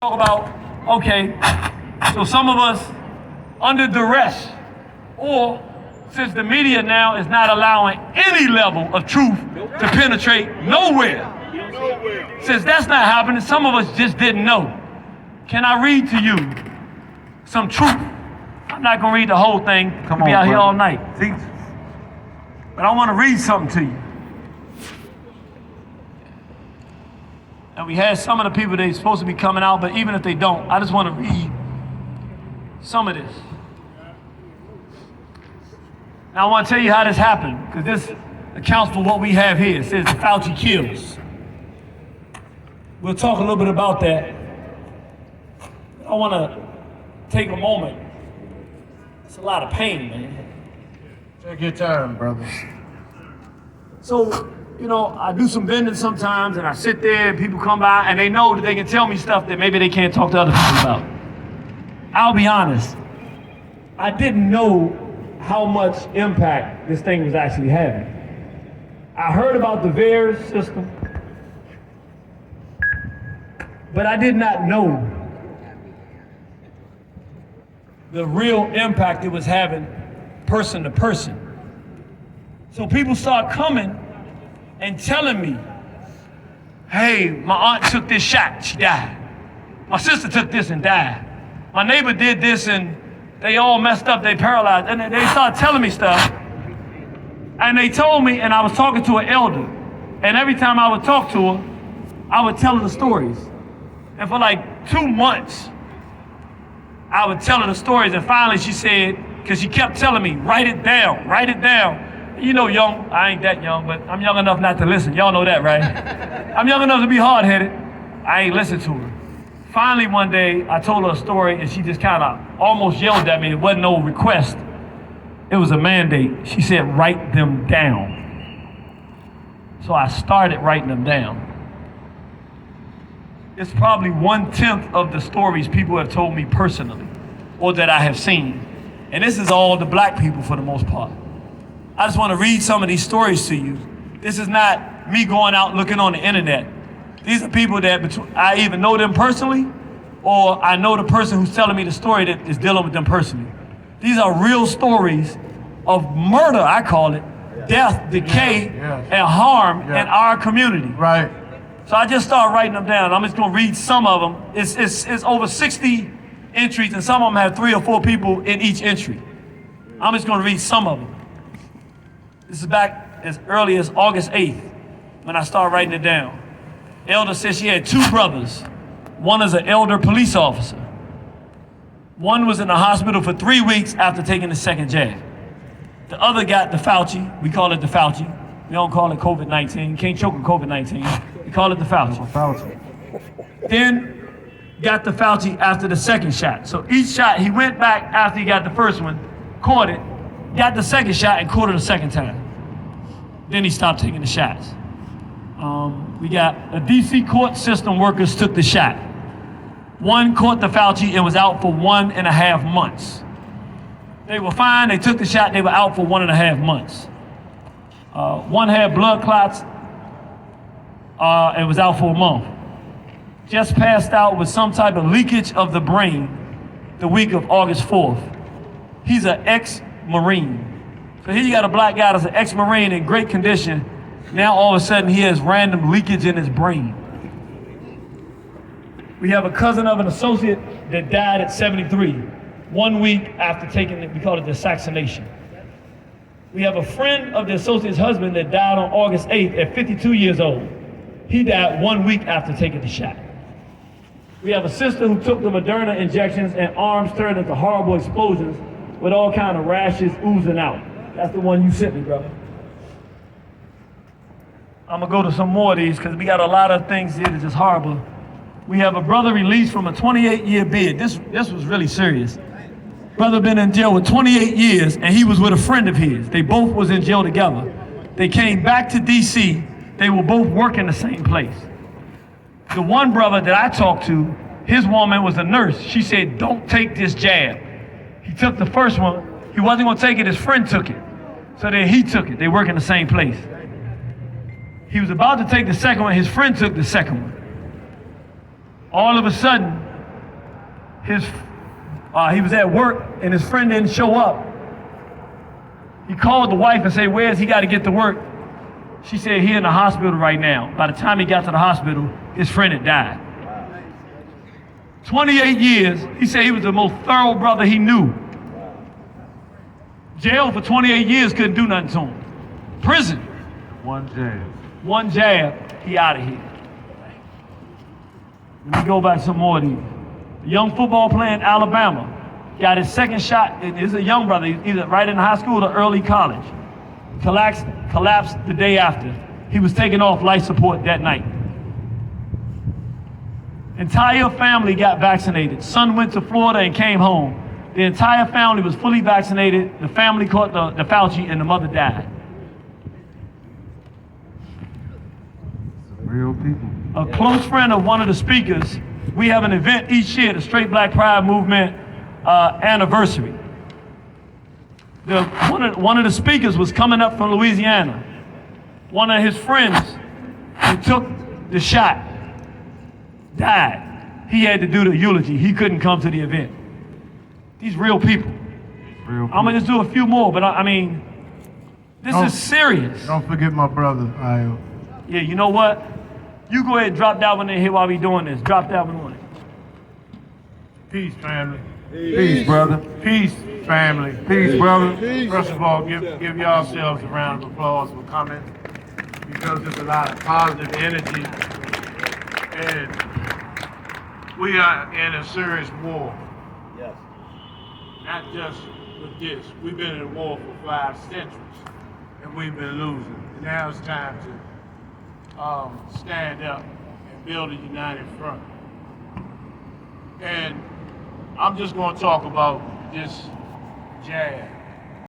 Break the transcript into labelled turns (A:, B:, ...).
A: Talk about, okay, so some of us under duress, or since the media now is not allowing any level of truth to penetrate nowhere, since that's not happening, some of us just didn't know. Can I read to you some truth? I'm not gonna read the whole thing.
B: Come
A: We'll be
B: on,
A: out here
B: brother.
A: all night. See? But I wanna read something to you. And we had some of the people that are supposed to be coming out, but even if they don't, I just want to read some of this. Now I want to tell you how this happened, because this accounts for what we have here. It says Fauci kills. We'll talk a little bit about that. I want to take a moment. It's a lot of pain, man.
B: Take your time, brother.
A: So, you know, I do some vending sometimes, and I sit there, and people come by, and they know that they can tell me stuff that maybe they can't talk to other people about. I'll be honest, I didn't know how much impact this thing was actually having. I heard about the VAERS system, but I did not know the real impact it was having person to person. So people start coming and telling me, hey, my aunt took this shot, she died. My sister took this and died. My neighbor did this and they all messed up, they paralyzed. And they started telling me stuff. And they told me, and I was talking to an elder, and every time I would talk to her, I would tell her the stories. And for like 2 months, I would tell her the stories, and finally she said, because she kept telling me, write it down, write it down. You know, young, I ain't that young, but I'm young enough not to listen. Y'all know that, right? I'm young enough to be hard-headed. I ain't listened to her. Finally, one day, I told her a story, and she just kind of almost yelled at me. It wasn't no request. It was a mandate. She said, write them down. So I started writing them down. It's probably 1/10 of the stories people have told me personally, or that I have seen. And this is all the black people for the most part. I just want to read some of these stories to you. This is not me going out looking on the internet. These are people that I either know them personally, or I know the person who's telling me the story that is dealing with them personally. These are real stories of murder, I call it, death, decay, and harm in our community.
B: Right.
A: So I just started writing them down. I'm just gonna read some of them. It's over 60 entries, and some of them have 3 or 4 people in each entry. I'm just gonna read some of them. This is back as early as August 8th when I started writing it down. Elder said she had 2 brothers. One is an elder police officer. One was in the hospital for 3 weeks after taking the second jab. The other got the Fauci. We call it the Fauci. We don't call it COVID-19. Can't choke with COVID-19. We call it the Fauci. Then got the Fauci after the second shot. So each shot, he went back after he got the first one, caught it, got the second shot and caught it a second time. Then he stopped taking the shots. We got a DC court system workers took the shot. One caught the Fauci and was out for 1.5 months. They were fine, they took the shot, they were out for 1.5 months. One had blood clots and was out for a month. Just passed out with some type of leakage of the brain the week of August 4th. He's an ex-Marine. So here you got a black guy that's an ex-Marine in great condition. Now all of a sudden he has random leakage in his brain. We have a cousin of an associate that died at 73, 1 week after taking it, we call it the assassination. We have a friend of the associate's husband that died on August 8th at 52 years old. He died 1 week after taking the shot. We have a sister who took the Moderna injections and arms turned into horrible explosions with all kind of rashes oozing out. That's the one you sent me, brother. I'm gonna go to some more of these because we got a lot of things here that's just horrible. We have a brother released from a 28-year bid. This was really serious. Brother been in jail with 28 years and he was with a friend of his. They both was in jail together. They came back to DC. They were both working the same place. The one brother that I talked to, his woman was a nurse. She said, don't take this jab. He took the first one. He wasn't gonna take it, his friend took it. So then he took it. They work in the same place. He was about to take the second one, his friend took the second one. All of a sudden, he was at work and his friend didn't show up. He called the wife and said, "Where's he got to get to work?" She said, "He in the hospital right now." By the time he got to the hospital, his friend had died. 28 years, he said he was the most thorough brother he knew. Jail for 28 years couldn't do nothing to him. Prison. One jab, he out of here. Let me go back to some more of these. A young football player in Alabama got his second shot. He's a young brother, either right in high school or early college. Collapsed the day after. He was taken off life support that night. Entire family got vaccinated. Son went to Florida and came home. The entire family was fully vaccinated. The family caught the Fauci and the mother died.
C: Real people.
A: A close friend of one of the speakers, we have an event each year, the Straight Black Pride Movement anniversary. One of the speakers was coming up from Louisiana. One of his friends who took the shot died. He had to do the eulogy. He couldn't come to the event. These real people. I'm gonna just do a few more, but I mean, this is serious.
B: Don't forget my brother, Io.
A: Yeah, you know what? You go ahead and drop that one in here while we doing this. Drop that one on it.
B: Peace, family.
C: Peace, brother.
B: Peace, family.
C: Peace, brother.
B: First of all, give yourselves a round of applause for coming, because there's a lot of positive energy, and we are in a serious war.
D: Yes.
B: Not just with this. We've been in a war for 5 centuries, and we've been losing. And now it's time to stand up and build a united front. And I'm just going to talk about this jab.